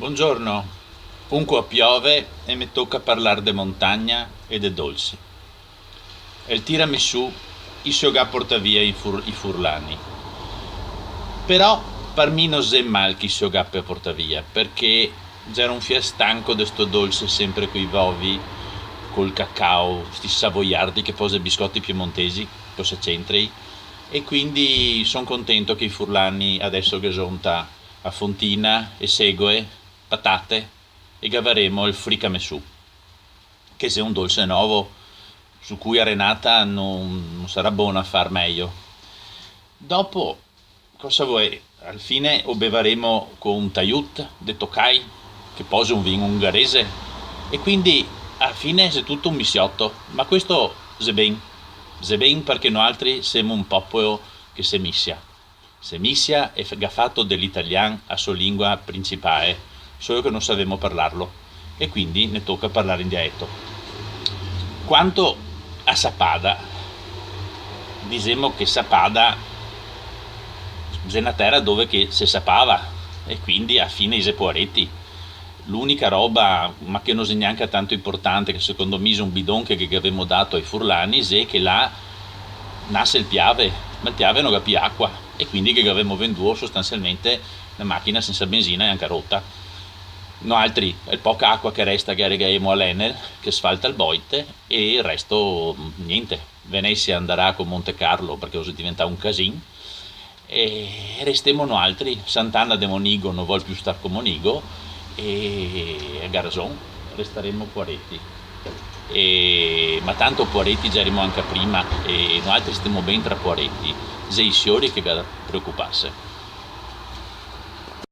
Buongiorno, unque piove e mi tocca parlare de montagna e de dolci. El tiramisù i ga porta via i furlani. Però per me non è mal chi si ga per porta via, perché c'era un fia stanco di sto dolce sempre coi vovi, col cacao, sti savoiardi che pose biscotti piemontesi, cosa c'entri? E quindi sono contento che i furlani adesso che giunta a fontina e segue, patate e gavaremo il fricamesù, che se è un dolce nuovo su cui a Renata non sarà buona a far meglio. Dopo, cosa vuoi? Al fine o bevaremo con un taiut de Tokai, che posa un vino ungherese, e quindi alla fine è tutto un missiotto, ma questo se ben perché noi altri siamo un popolo che se missia. Se missia è fatto dell'italiano a sua lingua principale, solo che non sapevamo parlarlo e quindi ne tocca parlare in dialetto. Quanto a Sapada, diciamo che Sapada è una terra dove che si sapava e quindi a fine i poretti. L'unica roba, ma che non è neanche tanto importante, che secondo me è un bidon che avevamo dato ai furlani, è che là nasce il piave, ma il piave non capi acqua e quindi che avevamo venduto sostanzialmente la macchina senza benzina e anche rotta. No altri, è poca acqua che resta che regaiamo all'Enel, che sfalta il boite e il resto niente. Venezia andrà con Monte Carlo perché così diventa un casino e restiamo noi altri. Sant'Anna de Monigo non vuole più star con Monigo e a Garzon resteremo Poretti. Ma tanto Poretti già eravamo anche prima e noi altri stiamo ben tra Poretti, sei siori che preoccupasse.